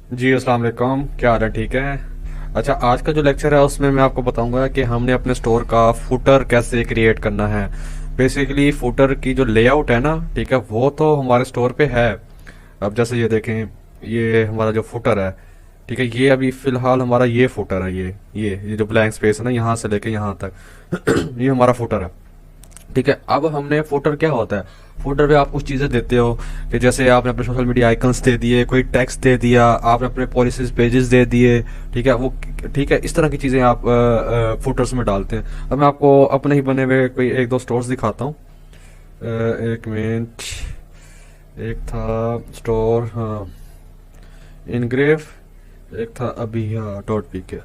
जी अस्सलाम वालेकुम, क्या हाल है? ठीक है। अच्छा, आज का जो लेक्चर है उसमें मैं आपको बताऊंगा कि हमने अपने स्टोर का फुटर कैसे क्रिएट करना है। बेसिकली फुटर की जो लेआउट है ना, ठीक है, वो तो हमारे स्टोर पे है। अब जैसे ये देखें, ये हमारा जो फुटर है, ठीक है, ये अभी फिलहाल हमारा ये फुटर है। ये जो ब्लैंक स्पेस है ना, यहाँ से लेके यहाँ तक ये हमारा फुटर है। ठीक है, अब हमने फुटर क्या होता है, फुटर पे आप कुछ चीज़ें देते हो कि जैसे आपने अपने सोशल मीडिया आइकन्स दे दिए, कोई टेक्स्ट दे दिया, आपने अपने पॉलिसीज पेजेस दे दिए। ठीक है वो, ठीक है, इस तरह की चीज़ें आप फुटर्स में डालते हैं। अब मैं आपको अपने ही बने हुए कोई एक दो स्टोर्स दिखाता हूँ। एक मिनट। एक था स्टोर, हाँ, इनग्रेव। एक था अभी, हाँ, डॉट पी के।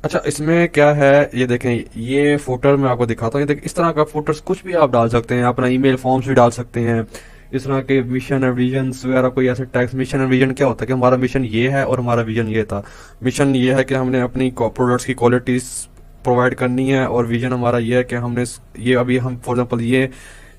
अच्छा, इसमें क्या है, ये देखें, ये फुटर मैं आपको दिखाता हूँ। ये देखें, इस तरह का फुटर्स कुछ भी आप डाल सकते हैं, अपना ईमेल फॉर्म्स भी डाल सकते हैं। इस तरह के मिशन एंड विजन्स वगैरह, कोई ऐसे टैक्स। मिशन एंड विजन क्या होता है कि हमारा मिशन ये है और हमारा विजन ये था। मिशन ये है कि हमने अपनी प्रोडक्ट्स की क्वालिटीज प्रोवाइड करनी है, और विजन हमारा ये है कि हमने ये अभी हम फॉर एग्जांपल ये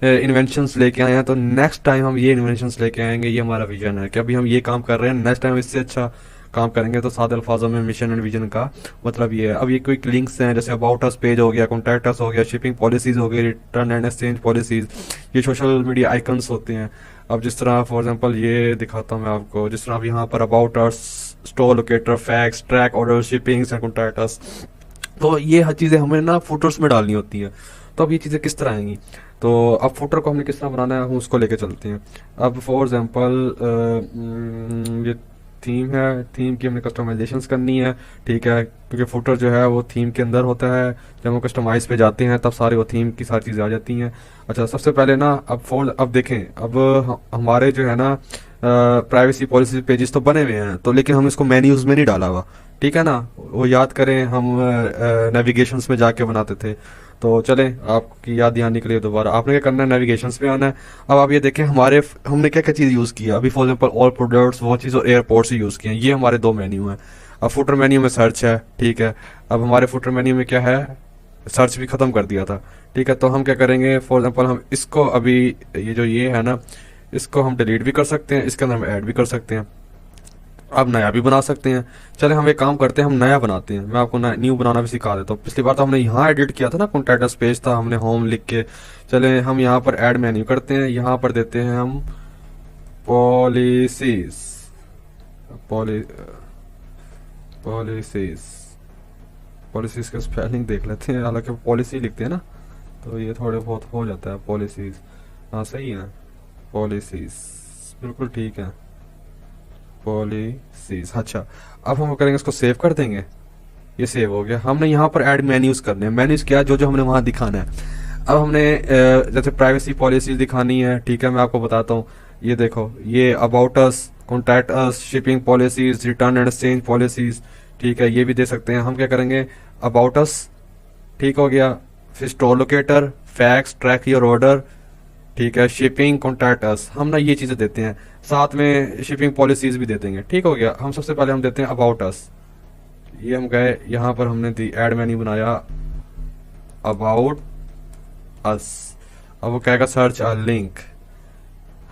इन्वेंशंस लेके आए हैं, तो नेक्स्ट टाइम हम ये इन्वेंशंस लेके आएंगे। ये हमारा विजन है कि अभी हम ये काम कर रहे हैं, नेक्स्ट टाइम इससे अच्छा काम करेंगे। तो सादे अल्फाजों में मिशन एंड विजन का मतलब ये है। अब ये कोई लिंक्स हैं, जैसे अबाउट अस पेज हो गया, कॉन्टैक्ट अस हो गया, शिपिंग पॉलिसीज हो गई, रिटर्न एंड एक्सचेंज पॉलिसीज, ये सोशल मीडिया आइकन्स होते हैं। अब जिस तरह फॉर एग्जांपल ये दिखाता हूँ मैं आपको, जिस तरह अब यहाँ पर about us, store locator, fax, track order, shippings and contact us, तो ये हर चीज़ें हमें ना फुटर्स में डालनी होती हैं। तो अब ये चीज़ें किस तरह आएंगी, तो अब फुटर को हमने किस तरह बनाना है, हम उसको लेके चलते हैं। अब फॉर एग्जांपल ये थीम है, थीम की हमने कस्टमाइजेशंस करनी है। ठीक है, क्योंकि फुटर जो है वो थीम के अंदर होता है। जब हम कस्टमाइज पे जाते हैं तब सारे वो थीम की सारी चीज़ें आ जाती हैं। अच्छा, सबसे पहले ना, अब देखें, अब हमारे जो है ना प्राइवेसी पॉलिसी पेजेस तो बने हुए हैं, तो लेकिन हम इसको मेन्यूज में नहीं डाला हुआ। ठीक है ना, वो याद करें, हम नेविगेशंस में जाके बनाते थे। तो चलें, आपकी याद दिहानी के लिए दोबारा आपने क्या करना है, नेविगेशंस पे आना है। अब आप ये देखें, हमारे हमने क्या क्या चीज़ यूज़ किया अभी। For example all products, watches और एयरपोर्ट्स ही यूज़ किए हैं। ये हमारे दो मेन्यू हैं। अब फुटर मेन्यू में सर्च है। ठीक है, अब हमारे फुटर मेन्यू में क्या है, सर्च भी ख़त्म कर दिया था। ठीक है, तो हम क्या करेंगे, फॉर एग्जांपल हम इसको अभी, ये जो ये है ना, इसको हम डिलीट भी कर सकते हैं, इसके अंदर हम ऐड भी कर सकते हैं। आप नया भी बना सकते हैं। चले, हम एक काम करते हैं, हम नया बनाते हैं। मैं आपको न्यू बनाना भी सिखा देता हूँ। पिछली बार तो हमने यहाँ एडिट किया था ना, कॉन्टैक्ट पेज था, हमने होम लिख के। चले, हम यहाँ पर ऐड मेन्यू करते हैं, यहाँ पर देते हैं हम पॉलिसीज, पॉलि पॉलिसीज पॉलिसीज का स्पेलिंग देख लेते हैं, हालांकि पॉलिसी लिखते हैं ना, तो ये थोड़े बहुत हो जाता है। पॉलिसीज, हाँ सही है, पॉलिसीज बिल्कुल ठीक है, पॉलिसीज। अच्छा, अब हम करेंगे, इसको सेव कर देंगे। ये सेव हो गया। हमने यहाँ पर ऐड मेन्यूज करने हैं। मेन्यूज क्या, जो जो हमने वहाँ दिखाना है। अब हमने जैसे प्राइवेसी पॉलिसीज दिखानी है। ठीक है, मैं आपको बताता हूँ। ये देखो, ये about us, contact us, shipping policies, return and exchange policies. ठीक है, ये भी दे सकते हैं। हम क्या करेंगे, अबाउट अस, ठीक हो गया, फिर store locator, fax, track your order, ठीक है, शिपिंग, कॉन्टैक्ट अस, हम ना ये चीज़ें देते हैं। साथ में शिपिंग पॉलिसीज भी दे देंगे। ठीक हो गया। हम सबसे पहले हम देते हैं अबाउट अस। ये हम गए, यहाँ पर हमने दी ऐड मेन्यू बनाया, अबाउट अस। अब वो कहेगा सर्च अ लिंक।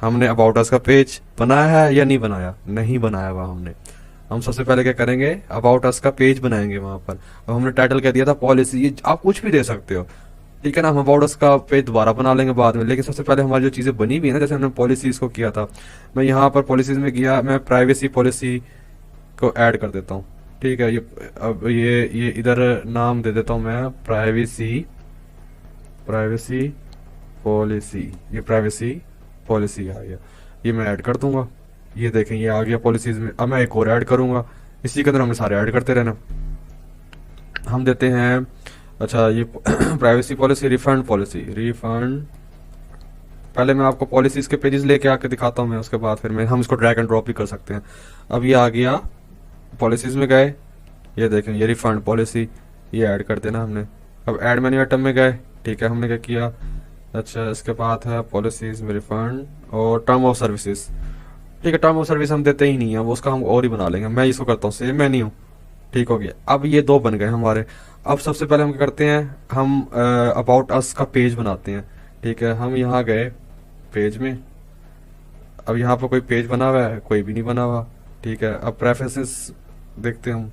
हमने अबाउट अस का पेज बनाया है या नहीं बनाया, नहीं बनाया हुआ हमने। हम सबसे पहले क्या करेंगे, अबाउट अस का पेज बनाएंगे वहां पर। अब हमने टाइटल कह दिया था पॉलिसी, ये आप कुछ भी दे सकते हो। ठीक है ना, हम अबाउट अस का पेज दोबारा बना लेंगे बाद में, लेकिन सबसे पहले हमारी जो चीज़ें बनी हुई है ना, जैसे हमने पॉलिसीज को किया था, मैं यहाँ पर पॉलिसीज में गया, मैं प्राइवेसी पॉलिसी को ऐड कर देता हूँ। ठीक है, ये अब ये इधर नाम दे देता हूँ मैं, प्राइवेसी प्राइवेसी पॉलिसी। ये प्राइवेसी पॉलिसी आ गया, ये मैं ऐड कर दूंगा। ये देखें, ये आ गया पॉलिसीज में। अब मैं एक और ऐड करूंगा, इसी के अंदर हमें सारे ऐड करते रहना। हम देते हैं, अच्छा, ये privacy policy, refund policy, refund. पहले मैं आपको पॉलिसीज के पेजेस लेके आके दिखाता हूँ मैं, उसके बाद फिर मैं हम इसको ड्रैग एंड ड्रॉप भी कर सकते हैं। अब ये आ गया, पॉलिसीज में गए, ये देखें, ये रिफंड पॉलिसी, ये ऐड कर देना हमने। अब ऐड मेन्यू आइटम में गए। ठीक है, हमने क्या किया, अच्छा, इसके बाद है पॉलिसीज में रिफंड और टर्म ऑफ सर्विसेज। ठीक है, टर्म ऑफ सर्विस हम देते ही नहीं है, वो उसका हम और ही बना लेंगे। मैं इसको करता हूँ सेव मेन्यू। ठीक हो गया। अब ये दो बन गए हमारे। अब सबसे पहले हम क्या करते हैं, हम अबाउट अस का पेज बनाते हैं। ठीक है, हम यहाँ गए पेज में, अब यहाँ पर कोई पेज बना हुआ है, कोई भी नहीं बना हुआ, ठीक है। अब प्रेफरेंसेस देखते हैं हम,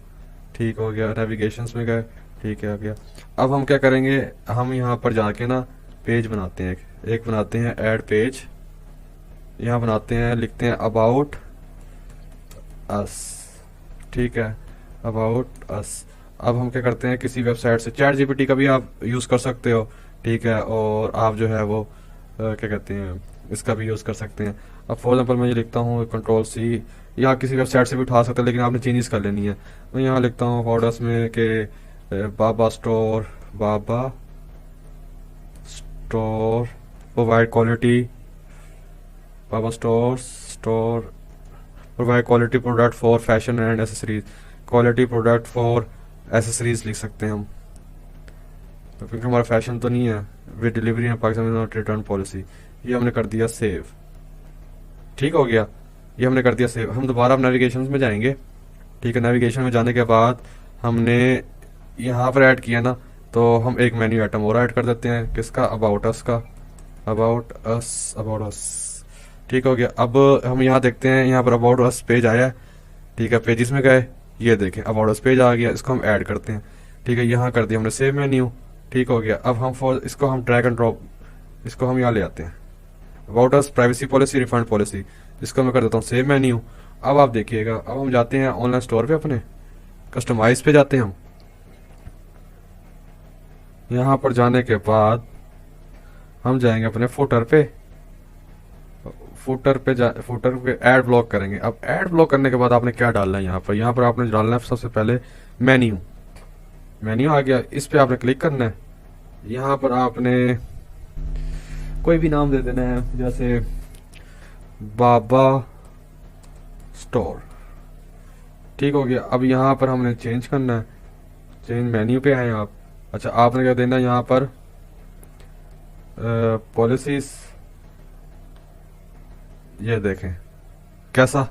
ठीक हो गया। नेविगेशंस में गए, ठीक है, हो गया। अब हम क्या करेंगे, हम यहाँ पर जाके ना पेज बनाते हैं, एक बनाते हैं ऐड पेज, यहाँ बनाते हैं, लिखते हैं अबाउट अस, ठीक है, अबाउट अस। अब हम क्या करते हैं, किसी वेबसाइट से चैट जीपीटी का भी आप यूज़ कर सकते हो, ठीक है, और आप जो है वो क्या कहते हैं, इसका भी यूज़ कर सकते हैं। अब फॉर एग्जाम्पल मैं ये लिखता हूँ कंट्रोल सी, या किसी वेबसाइट से भी उठा सकते हैं, लेकिन आपने चेंजेस कर लेनी है। मैं यहाँ लिखता हूँ अबाउट में कि Baba store, Baba store provide quality, Baba store provide quality product for fashion and accessories, quality product for accessories लिख सकते हैं हम, तो क्योंकि हमारा फैशन तो नहीं है, with delivery and Pakistan not return policy. ये हमने कर दिया सेव, ठीक हो गया, ये हमने कर दिया सेव। हम दोबारा नेविगेशन में जाएंगे, ठीक है। नेविगेशन में जाने के बाद हमने यहाँ पर ऐड किया ना, तो हम एक मेन्यू आइटम और ऐड कर देते हैं, किसका, अबाउट अस का, अबाउट अस, ठीक हो गया। अब हम यहाँ देखते हैं, यहाँ पर अबाउट अस पेज आया है, ठीक है। पेजेस में गए, ये देखें अबाउट अस पेज आ गया, इसको हम ऐड करते हैं, ठीक है। यहाँ कर दिया हमने सेव मेन्यू, ठीक हो गया। अब हम इसको हम ड्रैग एंड ड्रॉप, इसको हम यहाँ ले आते हैं, about us privacy policy refund policy, इसको मैं कर देता हूँ सेव मेन्यू। अब आप देखिएगा, अब हम जाते हैं ऑनलाइन स्टोर पे, अपने कस्टमाइज पे जाते हैं हम। यहाँ पर जाने के बाद हम जाएंगे अपने फुटर पे, फुटर पे ऐड ब्लॉक करेंगे। अब ऐड ब्लॉक करने के बाद आपने क्या डालना है, यहाँ पर आपने डालना है सबसे पहले मेन्यू आ गया, इस पे आपने क्लिक करना है। यहाँ पर आपने कोई भी नाम दे देना है, जैसे बाबा स्टोर, ठीक हो गया। अब यहाँ पर हमने चेंज करना है, चेंज मेन्यू पे आए आप। अच्छा, आपने क्या देना है यहाँ पर, पॉलिसीज, ये देखें कैसा,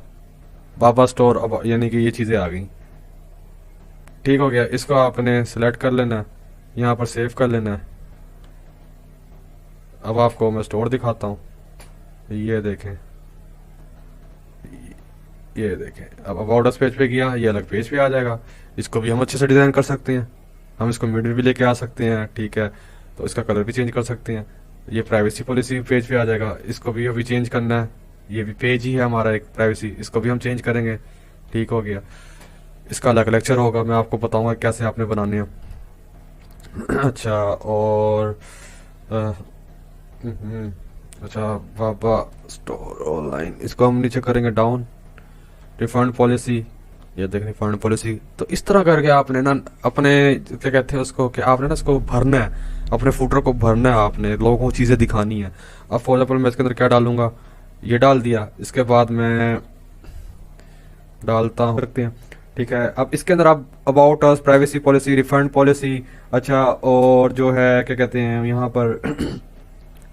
बाबा स्टोर, अब यानी कि ये चीज़ें आ गई, ठीक हो गया। इसको आपने सिलेक्ट कर लेना है, यहाँ पर सेव कर लेना है। अब आपको मैं स्टोर दिखाता हूँ, ये देखें, ये देखें। अब अबाउट अस पेज पे गया, ये अलग पेज पे आ जाएगा। इसको भी हम अच्छे से डिज़ाइन कर सकते हैं, हम इसको मिडिल भी लेके आ सकते हैं, ठीक है। तो इसका कलर भी चेंज कर सकते हैं। ये प्राइवेसी पॉलिसी पेज पे आ जाएगा, इसको भी अभी चेंज करना है, ये भी पेज ही है हमारा एक प्राइवेसी, इसको भी हम चेंज करेंगे, ठीक हो गया। इसका अलग लेक्चर होगा, मैं आपको बताऊंगा कैसे आपने बनाने हैं। अच्छा, और अच्छा, बाबा स्टोर ऑनलाइन, इसको हम नीचे करेंगे डाउन, रिफंड पॉलिसी, ये देख रिफंड पॉलिसी। तो इस तरह करके आपने ना अपने क्या कहते हैं उसको, कि आपने ना इसको भरना है, अपने फुटर को भरना है, आपने लोगों को चीज़ें दिखानी है। अब फॉर एग्जाम्पल मैं इसके अंदर क्या डालूंगा, ये डाल दिया, इसके बाद मैं डालता हूँ, रखते हैं, ठीक है। अब इसके अंदर आप about us, privacy policy, refund policy, अच्छा, और जो है क्या कहते हैं यहाँ पर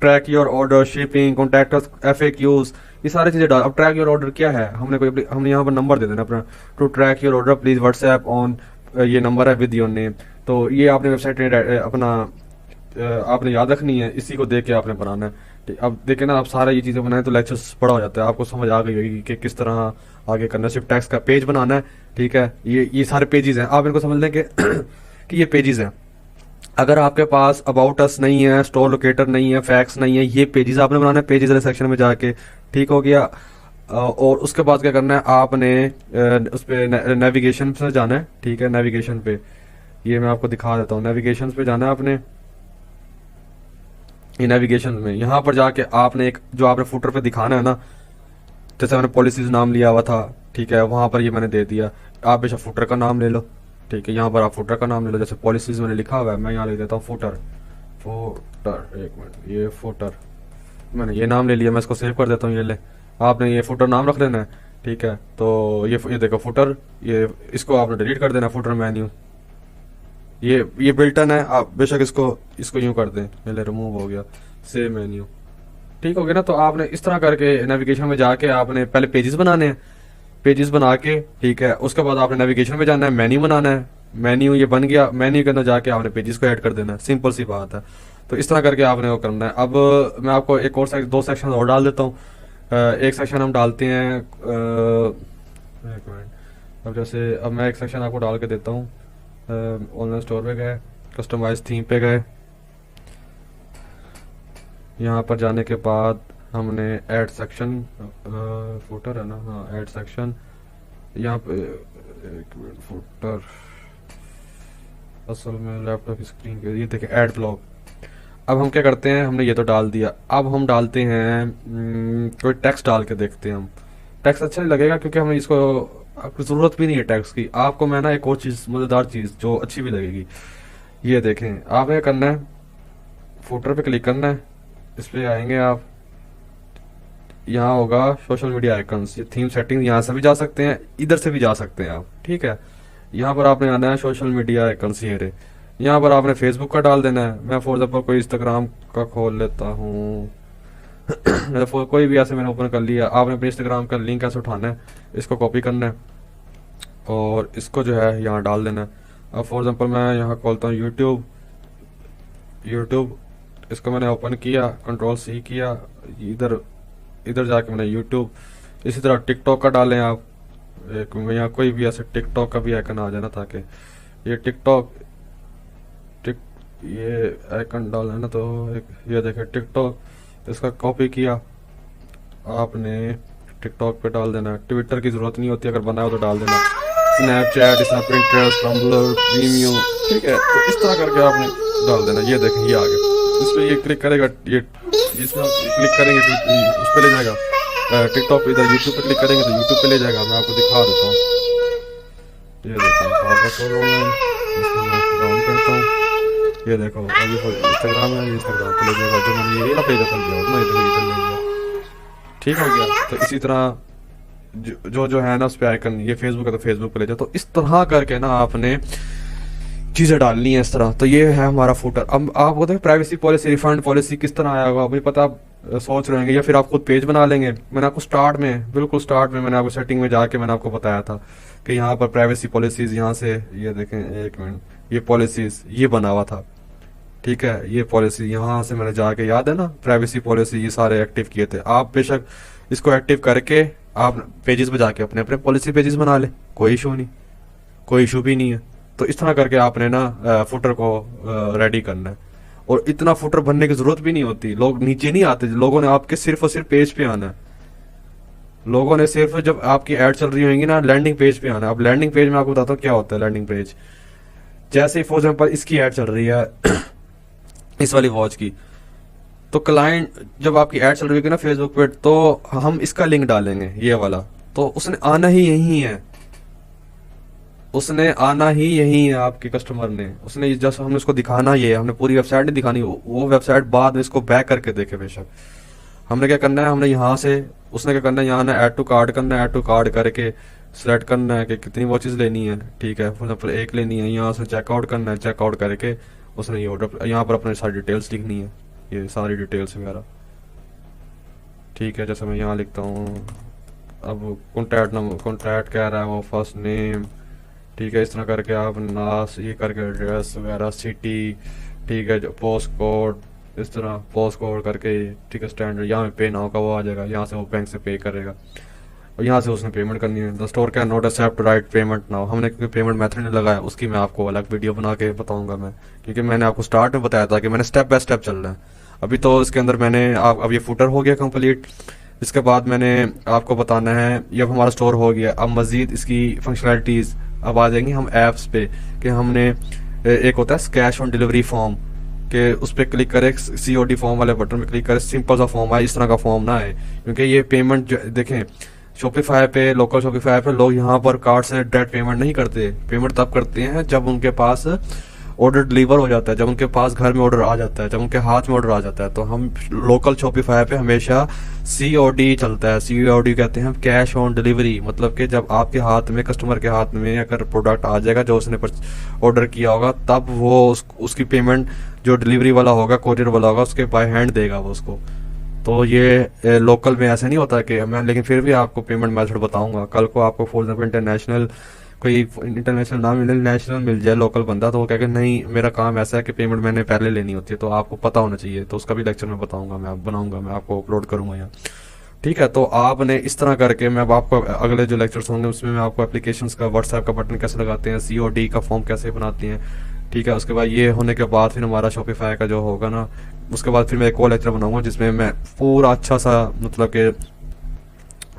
track your order, shipping, contact us, FAQs, ये सारी चीज़ें डाल। अब ट्रैक योर ऑर्डर क्या है, हमने यहाँ पर नंबर दे देना अपना, to track your order please WhatsApp on, ये नंबर है विद योर नेम। तो ये आपने वेबसाइट अपना आपने याद रखनी है, इसी को देख के आपने बनाना है। अब देखें ना, आप सारा ये चीज़ें बनाएं तो लेक्चर्स बड़ा हो जाता है, आपको समझ आ गई होगी कि किस तरह आगे करना है। सिर्फ टैक्स का पेज बनाना है, ठीक है। ये सारे पेजेस हैं, आप इनको समझ लें कि ये पेजेस हैं। अगर आपके पास अबाउट अस नहीं है, स्टोर लोकेटर नहीं है, फैक्स नहीं है, ये पेजेस आपने बनाना है, पेजेस वाले सेक्शन में जाके, ठीक हो गया। और उसके बाद क्या करना है, आपने उस पर नेविगेशन से जाना है, ठीक है। नेविगेशन पे ये मैं आपको दिखा देता हूँ, नेविगेशन पे जाना है आपने, ये नेविगेशन में यहाँ पर जाके आपने एक जो आपने फुटर पे दिखाना है ना, जैसे मैंने पॉलिसीज नाम लिया हुआ था, ठीक है, वहां पर ये मैंने दे दिया। आप बेशक फुटर का नाम ले लो, ठीक है, यहाँ पर आप फुटर का नाम ले लो, जैसे पॉलिसीज मैंने लिखा हुआ है, मैं यहाँ लिख देता हूँ फुटर, एक मिनट, ये फुटर मैंने ये नाम ले लिया, मैं इसको सेव कर देता हूँ। ये ले, आपने ये फुटर नाम रख लेना है, ठीक है। तो ये देखो फुटर, ये इसको आपने डिलीट कर देना, फुटर मेन्यू, ये बिल्टन है, आप बेशक इसको यूं कर दें, पहले रिमूव हो गया, सेव मेन्यू, ठीक हो गया ना। तो आपने इस तरह करके नेविगेशन में जाके आपने पहले पेजेस बनाने हैं, पेजेस बना के, ठीक है, उसके बाद आपने नेविगेशन में जाना है, मेन्यू बनाना है, मेन्यू ये बन गया, मेन्यू के अंदर जाके आपने पेजेस को ऐड कर देना है, सिंपल सी बात है। तो इस तरह करके आपने वो करना है। अब मैं आपको एक और दो सेक्शन और डाल देता हूँ, एक सेक्शन हम डालते हैं, एक मिनट। अब जैसे अब मैं एक सेक्शन आपको डाल के देता हूँ। ऑनलाइन स्टोर पे गए, कस्टमाइज थीम पे गए, यहाँ पर जाने के बाद हमने ऐड सेक्शन, फुटर है ना, हाँ ऐड सेक्शन, यहाँ पे एक मिनट, फुटर असल में लैपटॉप की स्क्रीन पे ये देखें ऐड ब्लॉग। अब हम क्या करते हैं, हमने ये तो डाल दिया, अब हम डालते हैं कोई टेक्स्ट डाल के देखते हैं हम। टेक्स्ट अच्छा नहीं लगेगा क्योंकि हमें इसको, आपको ज़रूरत भी नहीं है टेक्स्ट की। आपको मैं ना एक और चीज़, मज़ेदार चीज़ जो अच्छी भी लगेगी, ये देखें। आपने क्या करना है, फुटर पे क्लिक करना है, इस पर आएंगे आप, यहाँ होगा सोशल मीडिया आइकन्स, ये थीम सेटिंग, यहाँ से भी जा सकते हैं, इधर से भी जा सकते हैं आप, ठीक है। यहाँ पर आपने आना है सोशल मीडिया आइकन्स, ये रहे। यहाँ पर आपने फेसबुक का डाल देना है। मैं फॉर एग्जाम्पल कोई इंस्टाग्राम का खोल लेता हूँ कोई भी ऐसे मैंने ओपन कर लिया। आपने अपने इंस्टाग्राम का लिंक ऐसे उठाना है, इसको कॉपी करना है और इसको जो है यहाँ डाल देना है। अब फॉर एग्जाम्पल मैं यहाँ खोलता हूँ यूट्यूब, यूट्यूब इसको मैंने ओपन किया, कंट्रोल सी किया, इधर इधर जाके मैंने यूट्यूब। इसी तरह टिकटॉक का डालें आप, एक यहाँ कोई भी ऐसे टिकटॉक का भी आइकन आ जाना, ताकि ये टिकटॉक टिक ये आइकन डाल है ना, तो एक ये देखें टिकटॉक, इसका कॉपी किया आपने टिकटॉक पे डाल देना। ट्विटर की ज़रूरत नहीं होती, अगर बनाओ तो डाल देना। स्नैपचैट, पिंटरेस्ट, टम्बलर, वीमियो, ठीक है। तो इस तरह करके आपने डाल देना। ये देखें ये आ गया, इस पर ये क्लिक करेगा, ये इसमें क्लिक करेंगे तो उस पर ले जाएगा टिकटॉक पे। इधर यूट्यूब पे क्लिक करेंगे तो यूट्यूब पे ले जाएगा। मैं आपको दिखा देता हूँ, ये देखो डाउन करता हूँ, ये देखो अभी इंस्टाग्राम है, इंस्टाग्राम पे ले जाएगा। जो मैंने ये पेज ओपन किया ना, इधर इधर ले गया, ठीक हो गया। तो इसी तरह जो है ना उस पर आइकन, ये फेसबुक है तो फेसबुक पे ले जाओ। तो इस तरह करके ना आपने चीज़ें डालनी है इस तरह। तो ये है हमारा फुटर। अब आप बोलते हैं प्राइवेसी पॉलिसी, रिफंड पॉलिसी किस तरह आया होगा, मुझे पता आप सोच रहे होंगे, या फिर आप खुद पेज बना लेंगे। मैंने आपको स्टार्ट में, बिल्कुल स्टार्ट में मैंने आपको सेटिंग में जाके मैंने आपको बताया था कि यहाँ पर प्राइवेसी पॉलिसीज, यहाँ से ये देखें, एक मिनट, ये पॉलिसीज ये बना हुआ था, ठीक है। ये पॉलिसी यहाँ से मैंने जाके, याद है ना, प्राइवेसी पॉलिसी ये सारे एक्टिव किए थे। आप बेशक इसको एक्टिव करके आप पेजेस पे जाके अपने अपने पॉलिसी पेजेस बना ले, कोई इशू नहीं, कोई इशू भी नहीं है। तो इस तरह करके आपने ना फुटर को रेडी करना है। और इतना फुटर भरने की जरूरत भी नहीं होती, लोग नीचे नहीं आते, लोगों ने आपके सिर्फ और सिर्फ पेज पे आना है। लोगों ने सिर्फ जब आपकी ऐड चल रही होंगी ना, लैंडिंग पेज पे आना है। अब लैंडिंग पेज में आपको बताता हूँ क्या होता है लैंडिंग पेज। जैसे फॉर एग्जाम्पल इसकी ऐड चल रही है इस वाली वॉच की, तो क्लाइंट जब आपकी ऐड चल रही होगी ना फेसबुक पे, तो हम इसका लिंक डालेंगे ये वाला, तो उसने आना ही यही है, उसने आना ही यही है। आपके कस्टमर ने, उसने जस्ट हमने उसको दिखाना, ये हमने पूरी वेबसाइट नहीं दिखानी, वो वेबसाइट बाद में इसको बैक करके देखे बेशक। हमने क्या करना है, हमने यहाँ से, उसने क्या करना है, यहाँ ना ऐड टू कार्ड करना है, ऐड टू कार्ड करके सिलेक्ट करना है कि कितनी वॉचेस लेनी है, ठीक है। फॉर एग्जाम्पल एक लेनी है, यहाँ से चेकआउट करना है, चेकआउट करके उसने ये ऑर्डर, यहाँ पर अपने सारी डिटेल्स लिखनी है, ये सारी डिटेल्स वगैरह, ठीक है। जैसे मैं यहाँ लिखता हूँ, अब कॉन्टैक्ट नंबर, कॉन्टैक्ट कह रहा है वो, फर्स्ट नेम, ठीक है। इस तरह करके आप नास ये करके एड्रेस वगैरह, सिटी, ठीक है, जो पोस्ट कोड, इस तरह पोस्ट कोड करके, ठीक है। स्टैंडर्ड यहाँ पे नाउ का वो आ जाएगा, यहाँ से वो बैंक से पे करेगा और यहाँ से उसने पेमेंट करनी है। The store can not accept right payment now, हमने क्योंकि पेमेंट मेथड नहीं लगाया, उसकी मैं आपको अलग वीडियो बना के बताऊंगा मैं, क्योंकि मैंने आपको स्टार्ट में बताया था कि मैंने स्टेप बाय स्टेप चल रहा है। अभी तो इसके अंदर मैंने अब ये फुटर हो गया कंप्लीट। इसके बाद मैंने आपको बताना है, ये अब हमारा स्टोर हो गया। अब मजीद इसकी फंक्शनैलिटीज़ अब आ जाएंगी हम ऐप्स पे, कि हमने एक होता है कैश ऑन डिलीवरी फॉर्म, कि उस पर क्लिक करें, COD फॉर्म वाले बटन पे क्लिक करें, सिंपल सा फॉर्म आए, इस तरह का फॉर्म ना आए। क्योंकि ये पेमेंट देखें, शॉपिफाई पे, लोकल शॉपिफाई पे लोग यहाँ पर कार्ड से डायरेक्ट पेमेंट नहीं करते। पेमेंट तब करते हैं जब उनके पास ऑर्डर डिलीवर हो जाता है, जब उनके पास घर में ऑर्डर आ जाता है, जब उनके हाथ में ऑर्डर आ जाता है। तो हम लोकल शॉपिफाई पे हमेशा COD चलता है। COD कहते हैं कैश ऑन डिलीवरी, मतलब कि जब आपके हाथ में, कस्टमर के हाथ में अगर प्रोडक्ट आ जाएगा जो उसने ऑर्डर किया होगा, तब वो उसकी पेमेंट जो डिलीवरी वाला होगा, कोरियर वाला होगा, उसके बाय हैंड देगा वो उसको। तो ये लोकल में ऐसे नहीं होता कि मैं, लेकिन फिर भी आपको पेमेंट मेथड बताऊंगा कल को। आपको फॉर एग्जाम्पल इंटरनेशनल, कोई इंटरनेशनल ना मिले, नेशनल मिल जाए लोकल बंदा, तो वो कहे नहीं मेरा काम ऐसा है कि पेमेंट मैंने पहले लेनी होती है, तो आपको पता होना चाहिए। तो उसका भी लेक्चर मैं बताऊंगा, मैं बनाऊंगा, मैं आपको अपलोड करूंगा यहाँ, ठीक है, तो आपने इस तरह करके, मैं अब आपको अगले जो लेक्चर्स होंगे उसमें मैं आपको एप्लीकेशंस का, व्हाट्सएप का बटन कैसे लगाते हैं, COD का फॉर्म कैसे बनाते हैं, ठीक है। उसके बाद ये होने के बाद फिर हमारा शॉपिफाई का जो होगा ना, उसके बाद फिर मैं एक और लेक्चर बनाऊंगा जिसमें मैं पूरा अच्छा सा, मतलब कि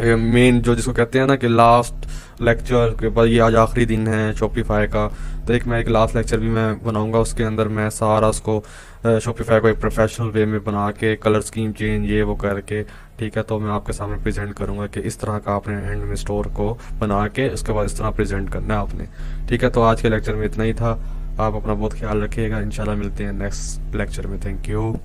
मेन जो जिसको कहते हैं ना कि लास्ट लेक्चर के बाद, ये आज आखिरी दिन है शॉपिफाई का, तो एक लास्ट लेक्चर भी मैं बनाऊंगा, उसके अंदर मैं सारा उसको शॉपिफाई को एक प्रोफेशनल वे में बना के, कलर स्कीम चेंज ये वो करके, ठीक है, तो मैं आपके सामने प्रेजेंट करूंगा कि इस तरह का आपने एंड में स्टोर को बना के उसके बाद इस तरह प्रेजेंट करना है आपने। ठीक है, तो आज के लेक्चर में इतना ही था। आप अपना बहुत ख्याल रखिएगा, इंशाल्लाह मिलते हैं नेक्स्ट लेक्चर में। Thank you.